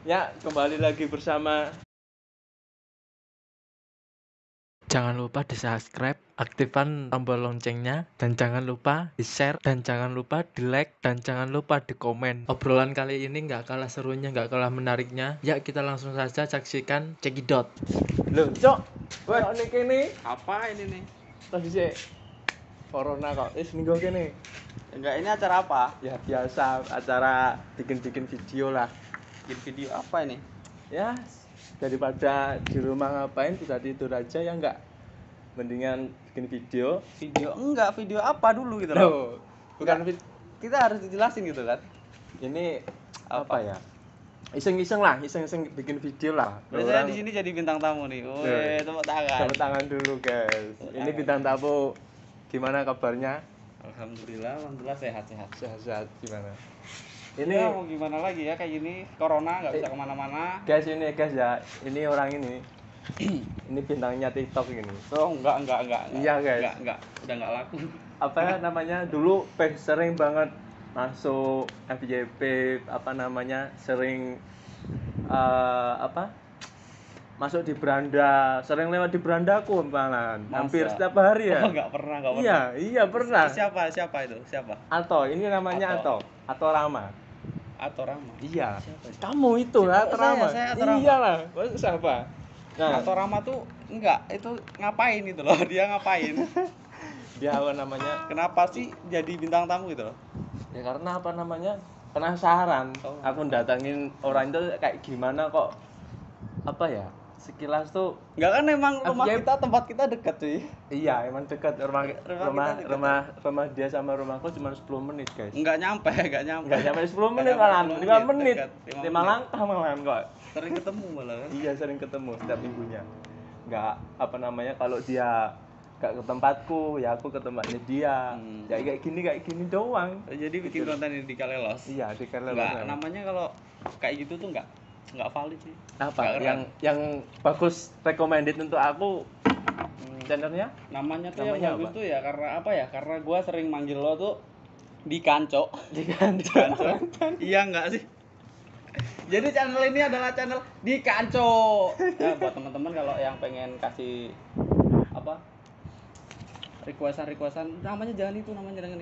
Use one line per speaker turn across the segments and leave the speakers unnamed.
Ya, kembali lagi bersama.
Jangan lupa di-subscribe, aktifkan tombol loncengnya, dan jangan lupa di-share, dan jangan lupa di-like, dan jangan lupa di-komen. Obrolan kali ini nggak kalah serunya, nggak kalah menariknya. Ya, kita langsung saja saksikan Cekidot.
Loh, Cok. Kok ini kene?
Apa ini nih?
Tadi sih corona kok. Minggu kene.
Enggak, ini acara apa?
Ya biasa acara bikin-bikin video lah.
Bikin video apa ini?
Ya, daripada di rumah ngapain bisa tidur aja ya enggak. Mendingan bikin video.
Video apa dulu gitu loh.
Loh, bukan
Kita harus dijelasin gitu kan.
ini apa ya? Iseng-iseng lah, iseng-iseng bikin video lah.
Biasanya di sini jadi bintang tamu nih. Woi, tepuk tangan.
Tepuk tangan dulu, guys. Ini bintang tamu. Gimana kabarnya?
Alhamdulillah sehat-sehat.
Sehat-sehat gimana?
Ini ya, mau gimana lagi ya, kayak gini corona nggak bisa kemana-mana.
Guys, ini guys ya, ini orang ini. Ini bintangnya TikTok ini.
Oh enggak.
Iya, guys.
Enggak, udah nggak laku.
Apa namanya? Dulu sering banget masuk FYP, apa namanya? Sering masuk di beranda, sering lewat di berandaku malahan. Hampir setiap hari ya.
Oh, enggak pernah.
Iya, pernah.
Siapa itu? Siapa?
Ato, ini namanya Ato. Ato Rama.
Atau Rama?
Iya.
Siapa itu?
Kamu itu Ato Rama.
Saya Ato Rama.
Iyalah, maksud siapa? Nah,
Atau Rama tuh enggak, itu ngapain itu loh? Dia ngapain?
dia apa namanya?
Kenapa sih jadi bintang tamu gitu loh?
Ya karena apa namanya? Penasaran.
Oh.
Aku datangin orang itu kayak gimana kok? Apa ya? Sekilas tuh
Enggak kan emang rumah
FYP.
kita, tempat kita dekat cuy.
iya, emang dekat
Rumah kita dekat.
rumah dia sama rumahku cuma 10 menit, guys.
Enggak nyampe.
Enggak sampai 10 menit malahan, 5 menit.
Dekat,
5 langkah malahan kok.
Sering ketemu malah kan.
Iya, sering ketemu setiap minggunya. Enggak apa namanya, kalau dia enggak ke tempatku, ya aku ke tempatnya dia. Ya kayak gini doang.
Jadi bikin konten ini di Kalelos.
Iya, di Kalelos.
Enggak, namanya kalau kayak gitu tuh enggak valid sih.
Apa
Nggak keren.
yang bagus recommended untuk aku channelnya?
Namanya tuh
Namanya
yang bagus
apa?
tuh ya karena apa ya? Karena gua sering manggil lo tuh di kanco.
Di kantor.
Kanco. Iya enggak sih? Jadi channel ini adalah channel di kanco. Ya buat teman-teman kalau yang pengen kasih apa? Requestan namanya jangan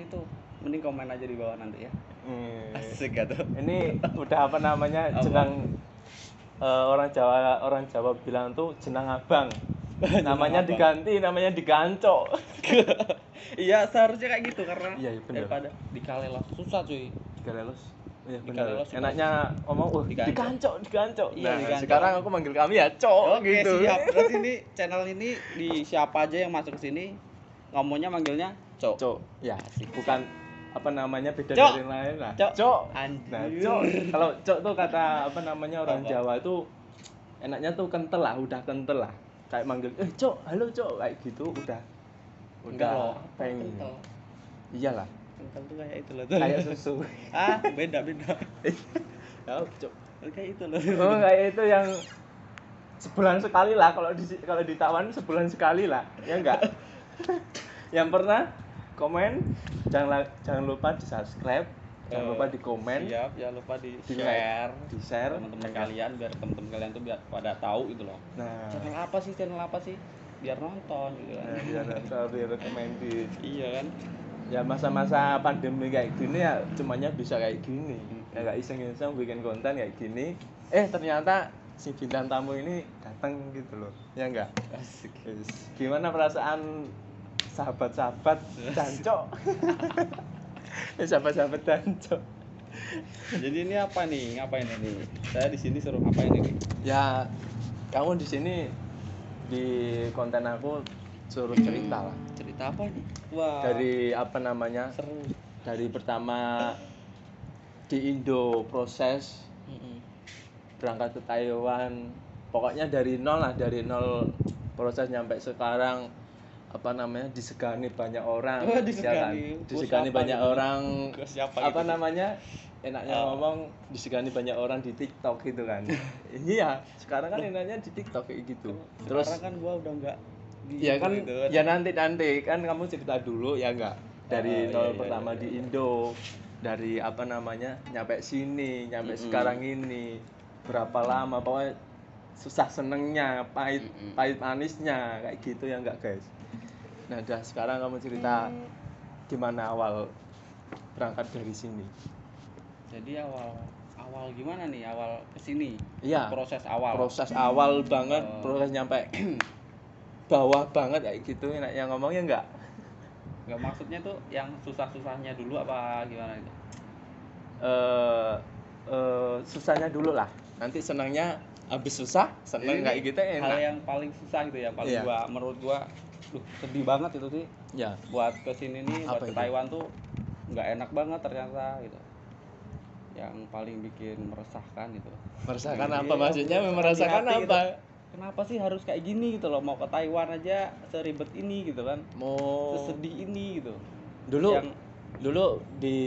itu. Mending komen aja di bawah nanti ya. Asik gak tuh?
Ini udah apa namanya?
Apa?
Jenang orang Jawa bilang tuh jenang abang. Namanya
abang.
diganti, namanya diganco.
Iya seharusnya kayak gitu karena
Iya, bener.
daripada di Kalelos susah cuy.
Di Kalelos. Iya,
Di
bener.
Kalelos juga.
Enaknya ngomong,
Diganco.
diganco.
Iya,
Nah,
diganco.
sekarang aku manggil kami ya, Cok,
Oke
gitu.
siap. Berarti ini channel ini di siapa aja yang masuk ke sini ngomongnya manggilnya Cok.
Cok. Ya, bukan apa namanya beda
Cok.
dari yang lain lah.
Cok.
Nah,
Anjir.
Cok. Kalau Cok tuh kata apa namanya orang
Apa?
Jawa itu enaknya tuh kental lah, udah kental lah. Kayak manggil, Cok, halo Cok, kayak gitu udah
Enggak loh.
pengen.
Kental.
Iyalah,
Kental tuh kayak itu loh tuh.
kayak susu.
Beda.
Ya, Cok.
Kayak itu loh.
Oh, kayak itu yang sebulan sekali lah, kalau ditawan sebulan sekali lah, ya enggak? Yang pernah komen, jangan lupa di subscribe, jangan lupa di komen,
Siap, jangan lupa di
di
share.
di share
Teman-teman kalian biar teman-teman kalian tuh biar pada tahu gitu loh.
Nah,
Channel apa sih? Biar nonton gitu kan.
biar recommended.
Iya kan?
Ya masa-masa pandemi kayak gini ya cumanya bisa kayak gini. Ya nggak iseng-iseng bikin konten kayak gini. Ternyata si bintang tamu ini datang gitu loh. Ya enggak?
Asik.
Gimana perasaan sahabat-sahabat Dancok? Sahabat-sahabat Dancok.
Jadi ini apa nih? Ngapain ini? Saya di sini suruh ngapain ini?
Ya kamu di sini di konten aku suruh cerita lah.
Cerita apa nih? Wah.
Dari apa namanya?
Seru.
Dari pertama di Indo proses berangkat ke Taiwan, pokoknya dari nol proses nyampe sekarang apa namanya disegani banyak orang.
Oh, disegani.
Ya kan? Disegani banyak
Siapa gitu?
orang.
Siapa
Apa
gitu?
namanya enaknya ngomong disegani banyak orang di TikTok gitu kan. Iya, sekarang kan enaknya di TikTok kayak gitu. Terus
sekarang kan gua udah enggak
ya kan
gitu.
ya nanti kan kamu cerita dulu ya enggak dari nol pertama di Indo, dari apa namanya nyampe sini, nyampe sekarang ini berapa lama, pokoknya susah senengnya, pahit
Mm-mm.
pahit manisnya kayak gitu ya enggak guys. Nah udah sekarang kamu cerita gimana awal berangkat dari sini.
Jadi awal gimana nih awal kesini?
Iya,
Proses awal.
proses awal banget,
Oh.
proses nyampe bawah banget kayak gitu enak yang ngomongnya enggak.
Nggak, maksudnya tuh yang susah-susahnya dulu apa gimana itu?
Susahnya dulu lah, nanti senangnya habis susah seneng
Jadi
kayak
ini
gitu enak.
hal yang paling susah gitu ya, paling
Iya.
menurut gua sedih banget itu sih
Ya
buat kesini nih, buat
Apa
ke
itu?
Taiwan tuh nggak enak banget ternyata gitu. Yang paling bikin meresahkan gitu.
merasakan
Iya,
apa maksudnya, merasakan
hati-hati
apa
gitu. Kenapa sih harus kayak gini gitu loh, mau ke Taiwan aja seribet ini gitu kan,
mau
sesedih ini gitu.
dulu
Yang
dulu di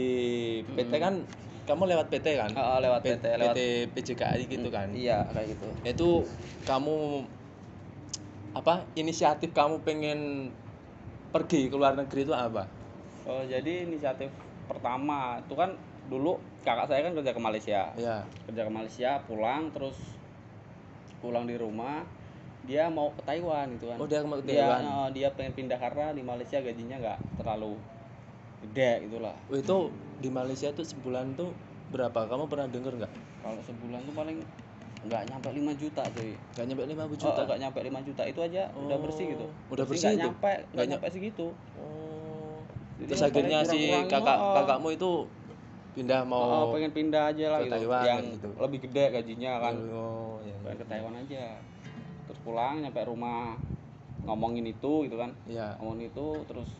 PT kan kamu lewat PT kan,
lewat PT, lewat
PJKI gitu kan.
Iya kayak gitu.
Itu kamu apa, inisiatif kamu pengen pergi ke luar negeri itu apa?
Oh, jadi inisiatif pertama itu kan dulu kakak saya kan kerja ke Malaysia.
Ya.
Kerja ke Malaysia, pulang di rumah, dia mau ke Taiwan gitu kan.
Oh, dia mau ke
Dia
Taiwan.
dia pengen pindah karena di Malaysia gajinya nggak terlalu gede gitulah.
Oh, itu di Malaysia tuh sebulan tuh berapa? Kamu pernah denger nggak?
Kalau sebulan tuh paling nggak nyampe 5 juta cuy.
Nggak nyampe 50 juta.
Nggak nyampe 5 juta itu aja udah bersih gitu.
Udah bersih
nggak
itu?
nyampe,
Nggak
nggak nyampe segitu.
Oh.
Jadi
Terus
yang
akhirnya
paling
si
kurang-kurangnya,
kakakmu itu pindah mau
pengen pindah aja lah
ke
gitu.
Taiwan
Yang
gitu.
lebih gede gajinya kan.
Oh, ya.
Pengen ke Taiwan aja. Terus pulang nyampe rumah ngomongin itu gitu kan.
Iya.
Ngomongin itu terus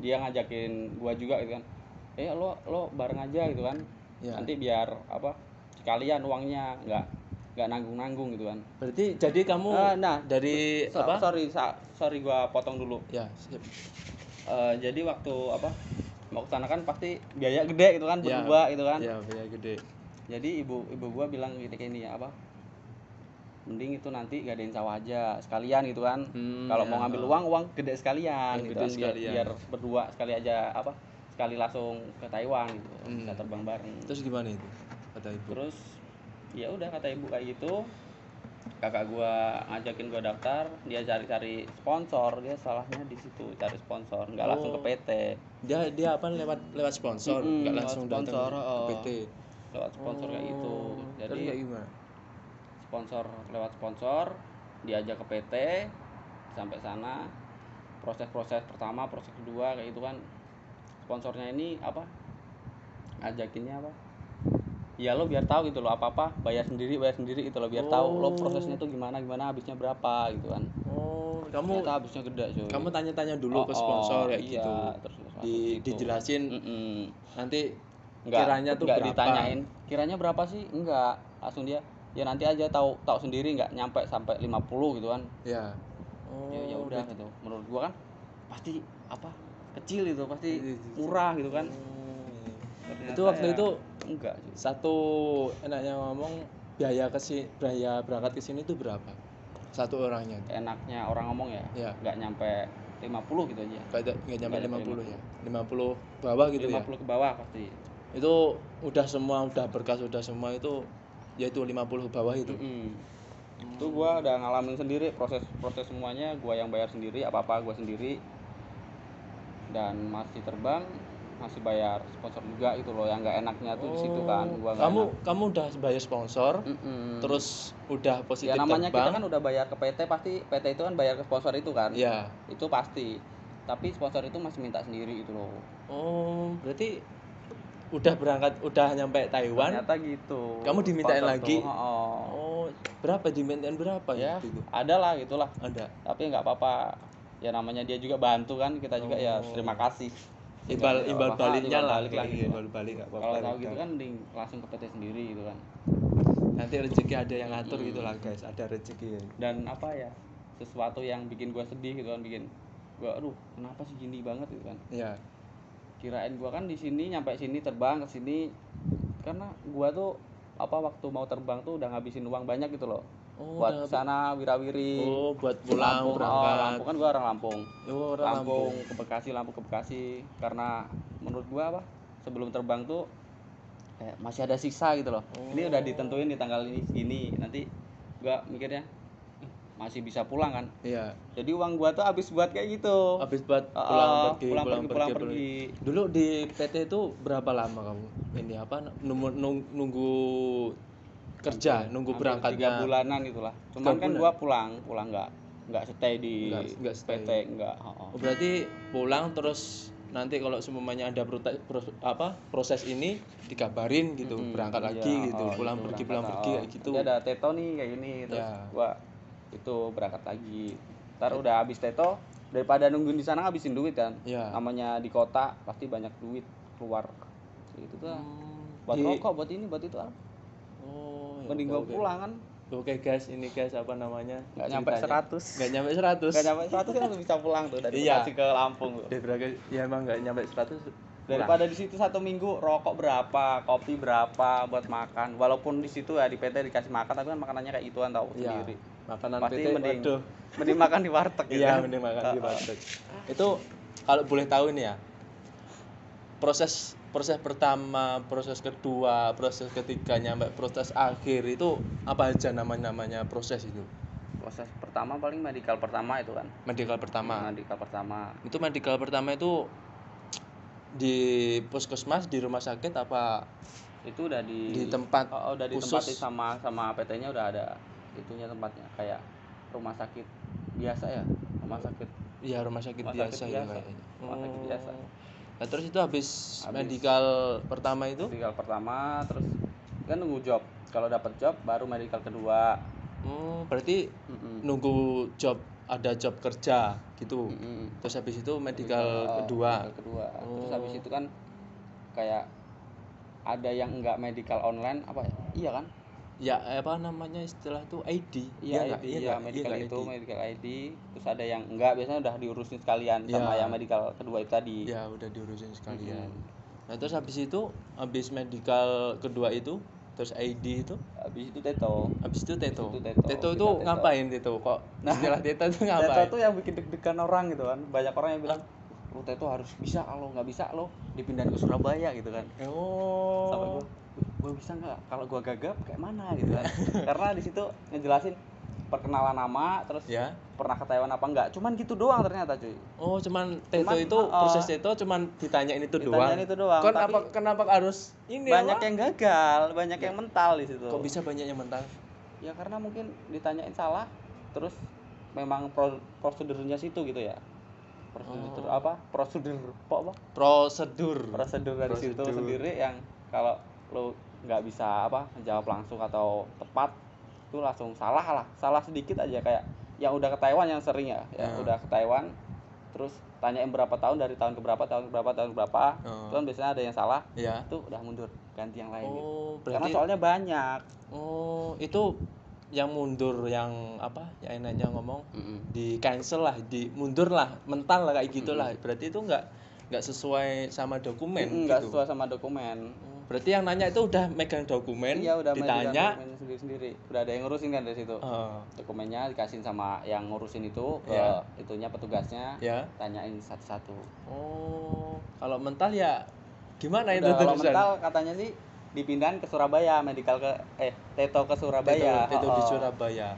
dia ngajakin gua juga gitu kan. Lo bareng aja gitu kan.
Iya.
Nanti biar apa? Sekalian uangnya nggak nanggung-nanggung gitu kan.
Berarti jadi kamu dari apa?
Sorry gua potong dulu.
Ya, siap.
Jadi waktu apa? Mau ke sana kan pasti biaya gede gitu kan,
Ya,
berdua gitu kan.
Iya, biaya gede.
Jadi ibu gua bilang gini ya apa? Mending itu nanti gadain sawah aja sekalian gitu kan. Kalau mau ngambil uang gede sekalian gitu
Gede
kan,
sekalian.
biar berdua sekali aja apa? Sekali langsung ke Taiwan gitu. Bisa terbang bareng.
Terus gimana itu? Kata ibu.
Terus ya udah kata ibu kayak gitu. Kakak gua ngajakin gua daftar, dia cari-cari sponsor, dia salahnya di situ, cari sponsor, nggak langsung ke PT.
Dia apa, lewat sponsor, nggak langsung
lewat sponsor,
datang ke PT.
lewat sponsor kayak gitu. Jadi
Terus kayak gimana?
lewat sponsor diajak ke PT, sampai sana proses pertama, proses kedua kayak gitu kan. Sponsornya ini apa, ngajakinnya apa ya, lo biar tahu gitu lo, apa bayar sendiri gitu lo, biar tahu lo prosesnya tuh gimana habisnya berapa gitu kan.
Kamu
ternyata habisnya gede cuy.
kamu tanya-tanya dulu ke sponsor kayak
iya,
gitu.
terus
Dijelasin nanti
Enggak,
kiranya tuh
enggak
berapa?
ditanyain kiranya berapa sih, enggak, langsung dia ya nanti aja tahu sendiri, nggak nyampe sampai 50 gitu kan.
Ya.
Ya udah gitu, menurut gua kan pasti apa, kecil itu pasti murah gitu kan. Ternyata
Itu waktu
ya
itu
enggak sih.
satu, enaknya ngomong, biaya berangkat ke sini tuh berapa? Satu orangnya.
Enaknya orang ngomong ya,
Ya.
nggak nyampe 50 gitu aja.
Nggak nyampe
Nggak
50 ya. 50 bawah gitu
50
ya.
ke bawah pasti.
Itu udah semua, udah berkas, udah semua itu, yaitu 50 bawah itu.
Itu gua udah ngalamin sendiri proses semuanya, gua yang bayar sendiri, apa gua sendiri, dan masih terbang, masih bayar sponsor juga gitu loh. Yang nggak enaknya tuh di situ kan, gua nggak enak.
Kamu udah bayar sponsor, terus udah positif
ya namanya
terbang.
kita kan udah bayar ke PT, pasti PT itu kan bayar ke sponsor itu kan.
Iya.
Itu pasti, tapi sponsor itu masih minta sendiri gitu loh.
Berarti udah berangkat, udah nyampe Taiwan,
Ternyata gitu.
kamu dimintain
Sponsor
lagi.
tuh,
Berapa, dimintain berapa
ya
gitu?
ada lah gitulah.
Ada.
Tapi nggak apa-apa, ya namanya dia juga bantu kan, kita juga ya terima kasih.
Imbal baliknya lah,
balik lagi.
imbal balik nggak apa-apa.
Kalau tahu gitu kan mending langsung ke PT sendiri gitu kan.
Nanti rezeki ada yang ngatur gitu lah guys, ada rezeki.
Dan apa ya, sesuatu yang bikin gua sedih gitu kan, bikin gua aduh kenapa sih gini banget gitu kan.
Iya.
Kirain gua kan di sini, nyampe sini, terbang ke sini, karena gua tuh apa, waktu mau terbang tuh udah ngabisin uang banyak gitu loh. Buat sana wirawiri.
Buat pulang,
Lampung,
berangkat.
Lampung kan gua orang Lampung.
Orang
Lampung ke Bekasi, Lampung ke Bekasi. Karena menurut gua apa, sebelum terbang tuh kayak masih ada sisa gitu loh. Ini udah ditentuin di tanggal ini segini, nanti gua mikirnya masih bisa pulang kan.
Iya.
Jadi uang gua tuh habis buat kayak gitu.
Habis buat
Heeh,
pulang
pergi.
pergi. Dulu di PT itu berapa lama kamu ini apa nunggu kerja, nunggu
Hampir
berangkatnya?
3 bulanan itulah. Cuman
3
kan
bulan?
gua pulang nggak stay di
Nggak stay.
PT, enggak.
Oh, berarti pulang terus nanti kalau semuanya ada proses ini dikabarin gitu, berangkat lagi gitu, pulang pergi kayak gitu.
Nanti ada teto nih kayak gini, terus
Ya.
gua itu berangkat lagi. Ntar udah habis teto, daripada nungguin di sana ngabisin duit kan.
Ya.
Namanya di kota pasti banyak duit keluar. Gitu tuh. Buat rokok, buat ini, buat itu ah.
Oh, ya,
Mending gua pulang kan.
Oke guys, ini guys apa namanya?
Nggak nyampe 100.
Nggak nyampe 100.
Nggak nyampe 100 kan bisa pulang tuh dari
Iya.
Bekasi ke Lampung tuh.
Dari Braga ya emang nggak nyampe 100.
Daripada di situ 1 minggu rokok berapa, kopi berapa buat makan. Walaupun di situ ya di PT dikasih makan, tapi kan makanannya kayak gituan tau
Iya.
sendiri.
Makanan
Pasti
PT
mending makan di warteg gitu.
Iya, mending makan di warteg. Itu kalau boleh tahu nih ya. Proses pertama, proses kedua, proses ketiga sampai proses akhir itu apa aja namanya proses itu?
Proses pertama paling medikal pertama itu kan.
Medical pertama.
Medikal pertama.
Itu medical pertama itu di puskesmas, di rumah sakit apa
Itu udah
di tempat
udah
khusus?
ditempatin sama PT-nya udah ada itunya tempatnya kayak rumah sakit biasa ya, rumah sakit
Iya, rumah sakit biasa ya kayaknya.
Rumah sakit biasa.
Nah, terus itu habis medical pertama itu?
Medikal pertama terus kan nunggu job. Kalau dapat job baru medikal kedua.
Berarti nunggu job, ada job kerja gitu.
Mm-mm.
Terus habis itu medical kedua.
Medical kedua. Terus habis itu kan kayak ada yang enggak medical online apa ya? Iya kan?
Ya apa namanya istilah tuh ID.
Iya,
nggak?
iya,
nggak?
medical
Iya,
itu,
ID.
medical ID. Terus ada yang enggak, biasanya udah diurusin sekalian sama
Iya.
yang medical kedua itu tadi.
Ya udah diurusin sekalian. Nah, terus habis itu habis medical kedua itu terus ID itu
Habis itu teto.
habis itu teto.
Habis itu teto.
Teto
Kita
itu
teto.
ngapain teto? Kok istilah teto itu
Teto
ngapain?
tuh yang bikin deg-degan orang gitu kan. Banyak orang yang bilang, "Lu teto harus bisa, kalau nggak bisa lo dipindahin ke Surabaya" gitu kan. Sampai
Oh.
gua bisa nggak? Kalau gua gagap kayak mana gitu kan. Karena di situ ngejelasin perkenalan nama, terus
Ya.
pernah ke Taiwan apa enggak. Cuman gitu doang ternyata cuy.
Oh, cuman teto
Cuman,
itu proses teto cuman ditanyain itu doang.
Ditanyain itu doang,
Kenapa harus ini
banyak
apa?
yang gagal, banyak yang mental di situ.
Kok bisa banyak yang mental?
Ya karena mungkin ditanyain salah, terus memang prosedurnya situ gitu ya. Prosedur apa? Prosedur apa? Prosedur dari situ sendiri yang kalau lu nggak bisa menjawab langsung atau tepat itu langsung salah sedikit aja kayak yang udah ke Taiwan yang sering ya udah ke Taiwan terus tanyain berapa tahun dari tahun ke berapa tahun ke berapa itu kan biasanya ada yang salah
Ya.
itu udah mundur ganti yang lain gitu.
Berarti
Karena soalnya banyak.
Itu yang mundur yang apa ya enaknya ngomong di cancel lah, di mundur lah, mental lah kayak gitulah. Berarti itu nggak sesuai sama dokumen
Nggak
gitu.
sesuai sama dokumen.
Berarti yang nanya itu udah megang dokumen,
Iya udah
ditanya
megang dokumen sendiri udah ada yang ngurusin kan dari situ. Dokumennya dikasihin sama yang ngurusin itu ke itunya petugasnya,
Ya.
tanyain satu-satu.
Kalau mental ya gimana itu
Kalau
terusan?
mental katanya sih dipindahin ke Surabaya, medical teto ke Surabaya.
Teto di Surabaya.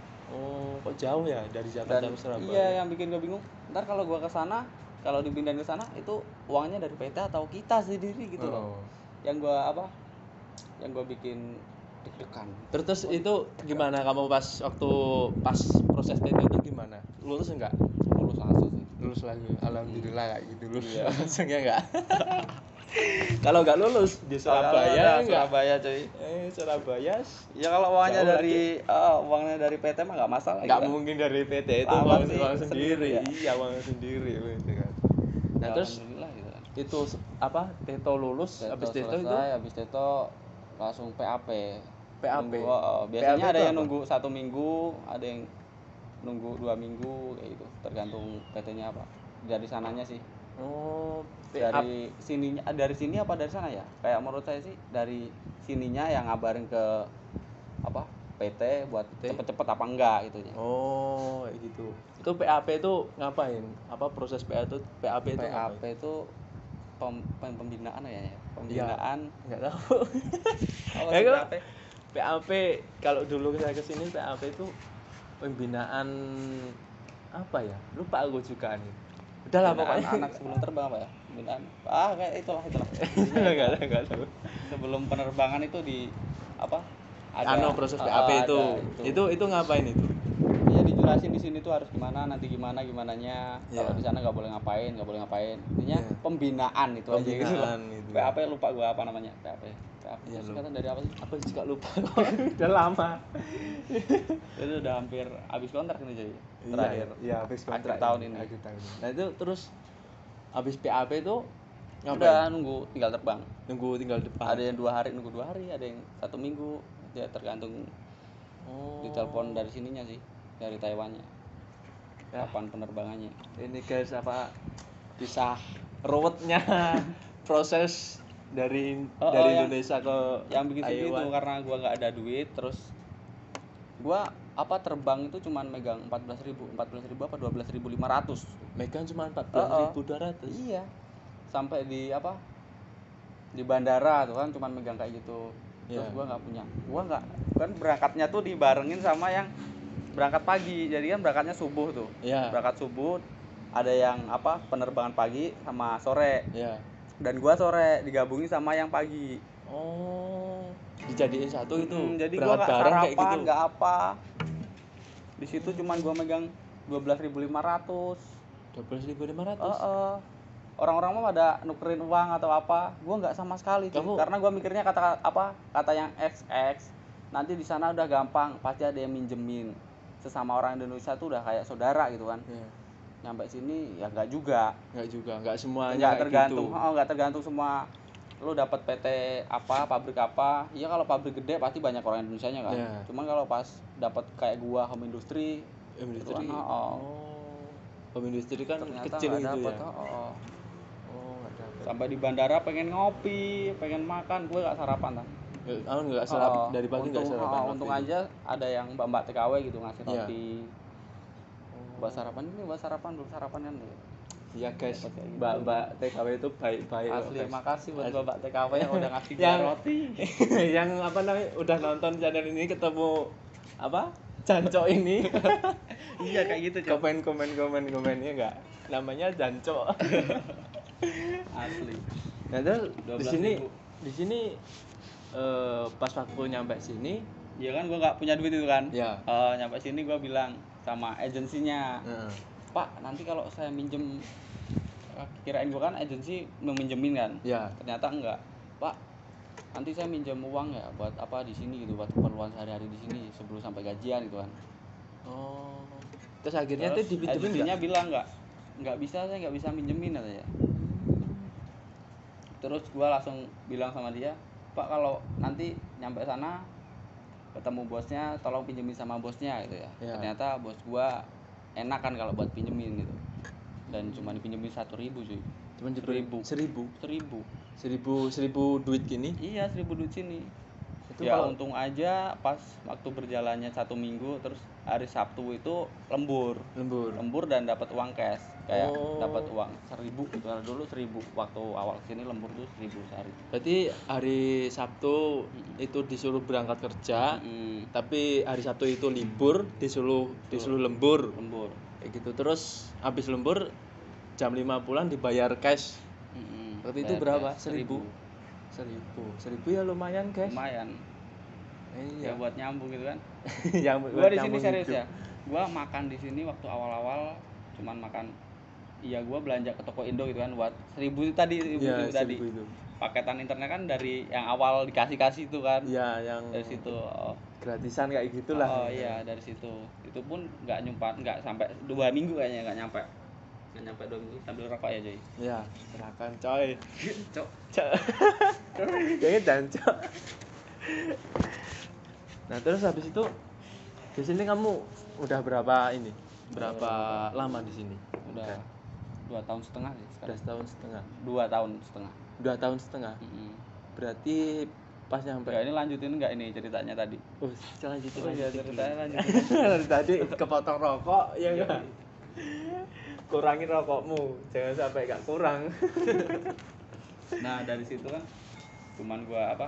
Kok jauh ya dari Jakarta ke Surabaya?
Iya, yang bikin gue bingung. Ntar kalau gua ke sana, kalau dipindahin ke sana itu uangnya dari PT atau kita sendiri gitu loh. Yang gua bikin deg-degan.
Terus itu gimana kamu pas proses TT itu gimana? Lulus enggak?
Lulus langsung sih.
Lulus lagi. Alhamdulillah kayak gitu lulus. Langsung ya enggak? Kalau enggak lulus di Surabaya enggak?
Surabaya cuy.
Surabaya.
Ya kalau uangnya dari PT mah enggak masalah.
Enggak
gitu kan.
mungkin dari PT itu
Pasti
uang sendiri.
ya.
Iya, uang sendiri gitu kan. Nah, terus
Alhamdulillah gitu kan.
itu Teto lulus, habis Teto itu
selesai, habis Teto langsung PAP.
PAP.
Biasanya
PAP
ada
itu
yang
apa?
nunggu 1 minggu, ada yang nunggu 2 minggu kayak gitu, tergantung PT-nya apa. Dari sananya sih. Dari sini apa dari sana ya? Kayak menurut saya sih dari sininya yang ngabarin ke PT buat cepet-cepet apa enggak itunya.
Kayak gitu. Itu PAP itu ngapain? Proses PAP itu
PAP itu pembinaan ya, pembinaan
nggak tahu.
apa
Ya,
sih
kalau-
PAP?
PAP kalau dulu saya kesini PAP itu pembinaan apa ya, lupa aku juga nih. Udahlah
Pembinaan
pokoknya
anak sebelum terbang apa ya, pembinaan kayak itulah
nggak tahu.
sebelum penerbangan itu di apa
Anu proses PAP itu.
ada
Itu ngapain itu?
ya dijelasin di sini tuh harus gimana, nanti gimananya
Iya.
kalau di sana nggak boleh ngapain intinya
Iya.
pembinaan itu aja gitu loh.
Pembinaan itu.
PAP lupa gua apa namanya PAP
Iya,
itu
lupa.
singkatan dari apa sih?
Apa juga lupa. Udah lama.
Itu udah hampir habis kontrak ini jadi terakhir
Iya, habis kontrak
tahun ini.
Akhir tahun ini. Nah, itu terus habis PAP itu
udah
ngapain?
nunggu tinggal terbang.
Nunggu tinggal depan.
Ada yang 2 hari nunggu 2 hari, ada yang 1 minggu, ya tergantung ditelepon dari sininya sih, dari Taiwannya
Ya.
kapan penerbangannya.
Ini guys apa kisah ruwetnya proses dari
yang-
Indonesia ke
Yang bikin sedih itu
Taiwan.
karena gua nggak ada duit, terus gua terbang itu cuman megang 14.000 apa 12.500.
Megang cuma 14.200.
Iya. Sampai di di bandara tuh kan cuman megang kayak gitu. Terus
Iya.
gua nggak punya. Gua nggak kan berangkatnya tuh dibarengin sama yang berangkat pagi. Jadi kan berangkatnya subuh tuh.
Iya.
Berangkat subuh, ada yang penerbangan pagi sama sore.
Iya.
Dan gua sore digabungin sama yang pagi.
Oh, dijadiin satu itu.
Jadi gua
berangkat
nggak
bareng kayak
sarapan,
gitu.
nggak apa. Di situ cuman gua megang 12.500.
12.500.
Orang-orang mah pada nukerin uang atau apa, gua nggak sama sekali cuy.
Kamu-
Karena gua mikirnya kata yang XX nanti di sana udah gampang, pasti ada yang minjemin. Sesama orang Indonesia tuh udah kayak saudara gitu kan.
Iya.
Nyampe sini ya nggak juga,
Enggak semuanya
nggak
kayak
tergantung,
gitu.
nggak tergantung semua. Lu dapat PT pabrik apa, ya kalau pabrik gede pasti banyak orang Indonesianya kan.
Iya.
Cuman kalau pas dapat kayak gua home industry,
Industri.
Itu kan,
Home industri kan
ternyata
kecil
nggak
gitu
dapet,
ya. Oh, enggak dapat.
Sampai di bandara pengen ngopi, pengen makan, gue gak sarapan kan.
Enggak sarapan dari pagi enggak sarapan.
Untung
waktu itu.
aja ada yang mbak TKW gitu ngasih
Iya.
roti. Buat sarapan belum sarapan kan ya.
Iya guys,
Dapat kayak gitu.
mbak TKW itu baik-baik loh,
Asli,
guys.
makasih buat
Asli.
mbak TKW yang udah ngasih gue
Yang-
roti.
Yang apa namanya udah nonton channel ini ketemu apa Jancok ini
Iya kayak gitu Cok.
komennya enggak namanya Jancok.
Asli.
Nah terus di
12.000.
sini pas waktu nyampe sini
Iya kan gue nggak punya duit itu kan.
ya
Nyampe sini gue bilang sama agensinya,
heeh.
Pak nanti kalau saya minjem, kirain gue kan agensi meminjemin kan.
Ya
Ternyata enggak, Pak nanti saya minjem uang ya buat apa di sini gitu, buat keperluan sehari-hari di sini sebelum sampai gajian gitu kan.
oh terus akhirnya
Terus
tuh dipinjemin
agensinya
nggak?
bilang nggak bisa, saya nggak bisa minjemin katanya. Terus gua langsung bilang sama dia, Pak kalau nanti nyampe sana ketemu bosnya tolong pinjemin sama bosnya gitu ya.
Ya.
Ternyata bos gua enak kan kalau buat pinjemin gitu, dan cuma dipinjemin 1.000 cuy.
Cuman
1.000.
1000 duit gini
Iya 1.000 duit sini.
itu
Ya
kalau
untung aja pas waktu berjalannya 1 minggu, terus hari Sabtu itu lembur dan dapat uang cash, kayak
Oh.
dapat uang 1.000 gitu. Kalau dulu 1.000 waktu awal kesini lembur tuh 1.000 sehari.
berarti hari Sabtu itu disuruh berangkat kerja tapi hari Sabtu itu libur disuruh lembur
Lembur.
kayak gitu. Terus habis lembur jam 5 pulang dibayar cash. Waktu itu
Bayar
berapa?
cash,
1.000 ya lumayan guys.
lumayan
Iya.
ya buat nyambung gitu kan.
Yang
Gua di sini
nyambung
serius
hidup.
ya, gua makan di sini waktu awal-awal cuman makan, iya gua belanja ke toko Indo gitu kan buat 1.000 itu tadi, 1.000
Iya,
tadi
1.000 itu.
paketan internet kan dari yang awal dikasih itu kan.
Iya, yang
Dari situ
gratisan kayak gitulah.
iya dari situ. Itu pun nggak sampai 2 minggu kayaknya, nggak nyampe 2 minggu sambil rokok ya Joy.
Iya, silakan coy.
Cok.
Kayaknya Jancok. Nah, terus habis itu di sini kamu udah berapa lama di sini?
Udah 2 tahun setengah sih
Udah
sekarang.
setahun setengah.
2 tahun setengah.
2 tahun setengah. Berarti pas nyampe
Ya ini lanjutin nggak ini ceritanya tadi?
selanjutnya
Ceritanya lanjutin.
dari tadi kepotong rokok ya enggak? Kurangin rokokmu, jangan sampai gak kurang.
Nah dari situ kan cuman gua apa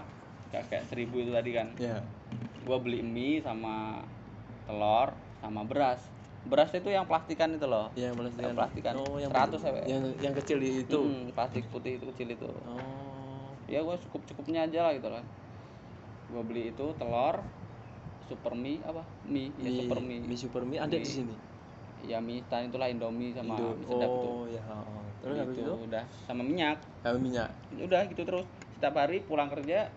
kayak 1.000 itu tadi kan,
Ya.
gua beli mie sama telur sama beras. Beras itu yang plastikan itu loh.
Yang
Yang plastikan.
Oh, yang
100 ya, Pak?
yang kecil itu.
Plastik putih itu kecil itu.
Oh.
Ya gua cukupnya aja lah gitu kan. Gua beli itu telur, super mie apa? Mie, ya super mie.
Mie super mie ada di sini.
Ya mie instan itulah Indomie sama mie sedap itu.
Oh ya. Terus
Beli
habis
itu
itu
udah sama minyak.
sama minyak.
Udah gitu terus. Setiap hari pulang kerja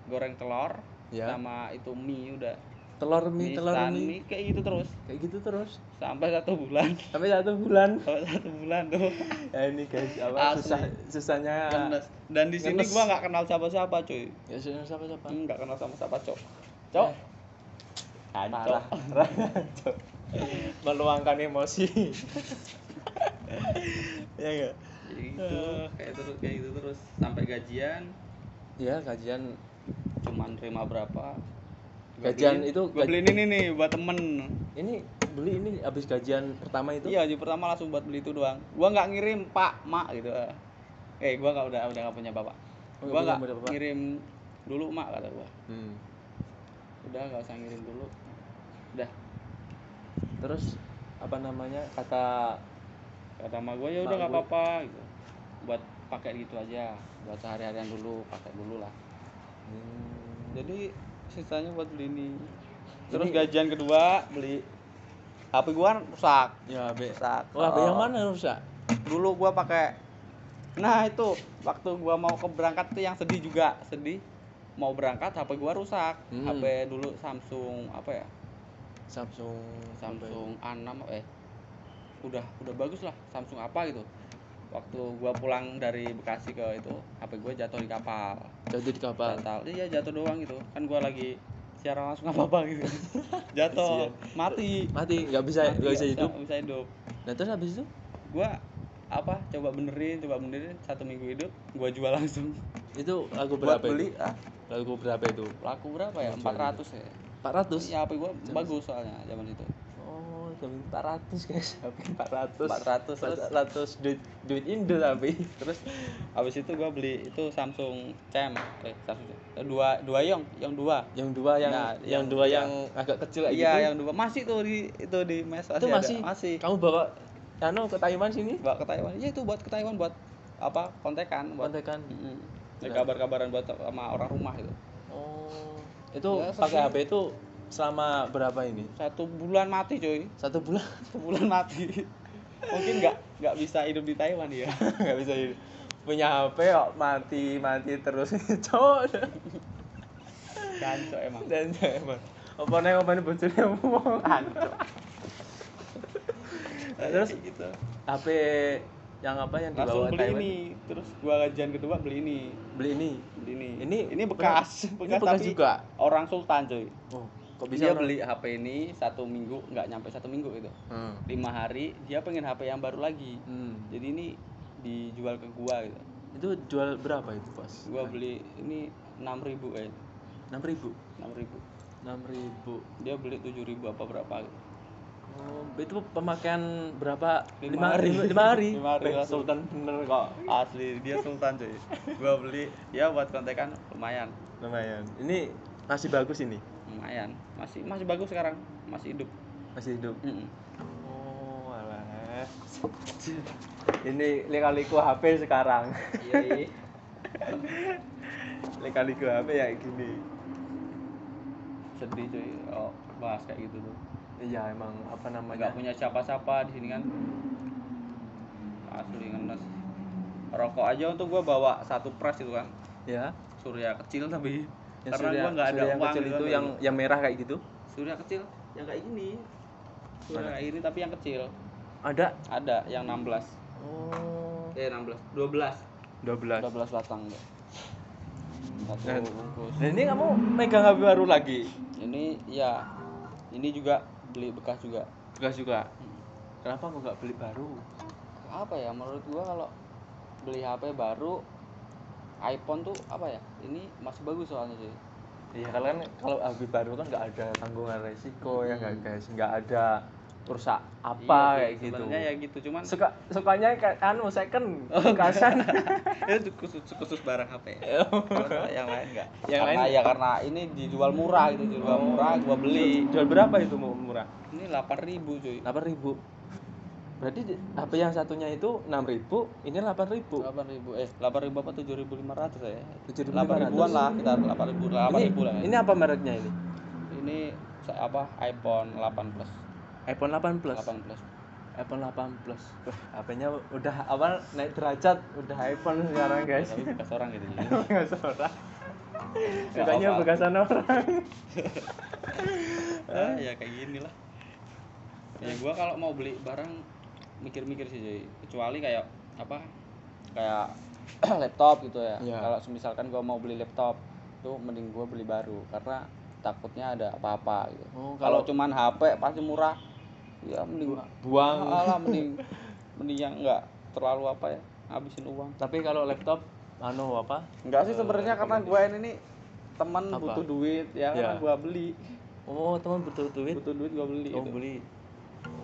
goreng telur
Ya.
sama itu mie udah.
Telur
Mie
mie
instan, mie kayak gitu terus
kayak gitu terus
sampai 1 bulan.
sampai 1 bulan.
Sampai 1 bulan tuh.
Ya ini guys
Asli.
susahnya
Ngenes. Dan di sini
ngenes.
gua nggak kenal siapa-siapa, cuy.
ya siapa
Nggak kenal sama siapa, Cok. Cok.
parah Cok. Meluangkan emosi. Ya enggak.
Kayak gitu terus sampai gajian
Ya gajian
cuman terima berapa.
Gua
beliin ini nih buat temen.
ini beli ini habis gajian pertama itu.
Iya, gaji pertama langsung buat beli itu doang. Gua nggak ngirim pak, mak gitu. Gua udah nggak punya bapak.
Oh,
Gua
nggak
nggak
punya bapak.
ngirim dulu mak kata gua.
Hmm.
Udah nggak usah ngirim dulu. Udah
Terus apa namanya kata
kata mak gua ya udah
Mak
nggak
gue.
apa-apa gitu. Buat pakai gitu aja, buat sehari-harian dulu, pakai dulu lah. Jadi sisanya buat beli ini. Terus
Ini-
gajian kedua beli HP gua kan rusak.
ya be.
Rusak.
Wah, be yang mana rusak?
Dulu gua pakai. Nah, itu waktu gua mau ke berangkat tuh yang sedih juga, sedih. Mau berangkat HP gua rusak. HP dulu Samsung apa ya?
Samsung
Samsung A6 udah bagus lah, Samsung apa gitu. Waktu gua pulang dari Bekasi ke itu, HP gua jatuh di kapal.
jatuh di kapal.
Batal. Iya, jatuh doang gitu. Kan gua lagi siaran langsung apa gitu. Jatuh, mati.
Nggak bisa hidup.
Nggak bisa hidup.
Nah terus habis itu
Gua coba benerin 1 minggu hidup, gua jual langsung.
itu lagu
Buat
berapa
beli
itu? Lagu berapa itu?
laku berapa ya?
Jual
400 ya.
400.
Iya, HP gua bagus soalnya zaman itu.
Oh, jam 400 guys. Tapi 400.
400
duit Indo tapi.
Terus habis itu gua beli itu Samsung Champ. Dua yang dua.
Yang dua
Nah,
yang dua yang agak kecil kayak
Iya,
gitu.
yang dua masih tuh di mes
Itu masih.
masih.
Kamu bawa ke Taiwan sini?
Bawa ke Taiwan. Iya, itu buat ke Taiwan buat apa? Kontekan, buat
Kontekan.
Ya, kabar-kabaran buat sama orang rumah itu.
Oh. Itu
Ya,
pakai
sedih.
HP itu selama berapa ini?
1 bulan mati, coy.
1 bulan.
1 bulan mati. Mungkin nggak bisa hidup di Taiwan ya.
Nggak bisa hidup. Punya HP kok mati terus cowok.
Gancok emang.
Dan emang apa nih bocilnya ngomong ancok. Terus
gitu.
HP yang apa yang
Langsung
dibawa
beli
Taiwan?
ini. Terus gua gajian kedua beli ini.
Beli ini.
Ini bekas.
Ini bekas
tapi
juga.
orang Sultan, coy.
Oh, kok
Dia
bisa
beli HP ini 1 minggu, nggak nyampe 1 minggu gitu. 5 hari dia pengen HP yang baru lagi. Jadi ini dijual ke gua gitu.
Itu jual berapa itu, Pas?
Gua beli ini 6.000
6.000.
6.000.
6.000.
Dia beli 7.000 apa berapa gitu.
Oh, itu pemakaian berapa?
5
5
hari.
hari. 5 hari.
5 hari langsung.
Sultan bener kok.
Asli dia Sultan, coy. Gua beli ya buat kontekan lumayan.
Lumayan. Ini masih bagus ini.
Lumayan. Masih bagus sekarang. Masih hidup.
Masih hidup.
Mm-mm.
Oh, alah. Ini lika-liku HP sekarang.
Iya.
Lika-liku HP ya gini.
Sedih, coy. Oh, bahas kayak gitu tuh.
Iya, emang apa namanya?
Nggak punya siapa-siapa di sini kan. Asli ngenes. Rokok aja untuk gua bawa 1 pres itu kan.
Ya.
Surya kecil tapi
Yang
karena gua nggak ada
yang
uang
kecil
gitu
itu
kan.
yang merah kayak gitu.
Surya kecil yang kayak gini. Surya
Mana?
kayak ini tapi yang kecil.
Ada.
Ada yang 16.
Oh.
16. 12.
12.
12 batang deh. Satu
Dan-
bungkus.
Nah, ini kamu megang HP baru lagi.
Ini ya. Ini juga beli bekas juga.
Bekas juga. Kenapa kok nggak beli baru?
Apa ya menurut gua kalau beli HP baru iPhone tuh apa ya? Ini masih bagus soalnya sih.
Iya, kalau HP baru kan nggak ada tanggungan resiko ya nggak guys, nggak ada rusak apa
Iya sih,
kayak gitu.
sebenarnya ya gitu, cuman
Sukanya kayak second bekasan.
itu khusus barang HP. Kalau yang lain enggak.
Yang
Karena
lain-
ya karena ini dijual murah gitu, dijual murah gua beli.
Jual berapa itu murah?
Ini 8.000 cuy.
8.000. Berarti HP yang satunya itu 6.000, ini 8.000.
8.000 apa 7.500 ya?
7.500.
8.000-an lah, kita 8.000 lah.
Ini apa mereknya ini?
Ini apa? iPhone 8 Plus.
iPhone 8 Plus.
8 Plus.
iPhone 8 Plus. HP-nya udah apa naik derajat, udah iPhone sekarang, guys.
Tapi bekas orang gitu ya.
Bekas orang.
Nggak
Sukanya
apa-apa.
bekasan orang.
Ya kayak gini lah. Ya gua kalau mau beli barang mikir-mikir sih cuy. Kecuali kayak apa? Kayak laptop gitu ya.
Iya.
Kalau misalkan gua mau beli laptop, tuh mending gua beli baru karena takutnya ada apa-apa gitu.
Oh,
Kalau
kalau
cuman HP pasti murah. Ya mending
buang.
alah mending yang enggak terlalu apa ya, habisin uang.
Tapi kalau laptop apa?
Enggak sih sebenarnya karena gua ini teman
Apa?
butuh duit ya,
Ya.
karena gua beli.
Oh, teman butuh duit.
Butuh duit gua beli
Oh,
itu.
beli.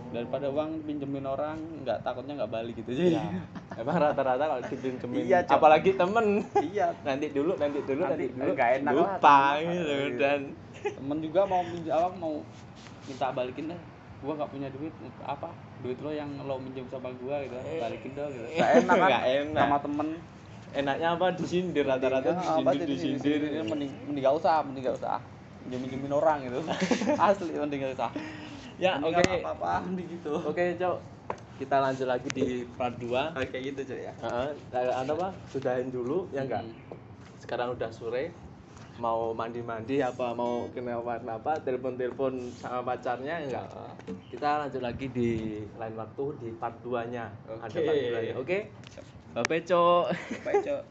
Daripada uang pinjemin orang nggak takutnya nggak balik gitu aja.
Ya. Emang rata-rata kalau dipinjemin,
Iya, Cok.
apalagi temen,
Iya,
nanti dulu
Nanti nggak enak lah,
lupa
temen.
gitu.
Iya.
Dan
temen juga mau pinjam mau minta balikin deh. Gua nggak punya duit, apa duit lo yang lo minjem sama gua gitu, balikin dong gitu. Nggak enak kan?
Nggak enak.
Sama temen.
enaknya apa disindir, rata-rata disindir.
Mending nggak usah, minjemin orang gitu. Asli mending nggak usah.
Ya,
Mending
oke.
nggak apa-apa, mending gitu.
Oke, Cok. Kita lanjut lagi di part 2.
Kayak gitu cuy ya.
Apa? Sudahin dulu ya enggak?
Hmm.
Sekarang udah sore. Mau mandi-mandi apa mau kenapa telepon-telepon sama pacarnya enggak? Kita lanjut lagi di lain waktu di part 2-nya. Ada
Oke.
part 2-nya. Oke? Bye, Cok.
Baik, Cok.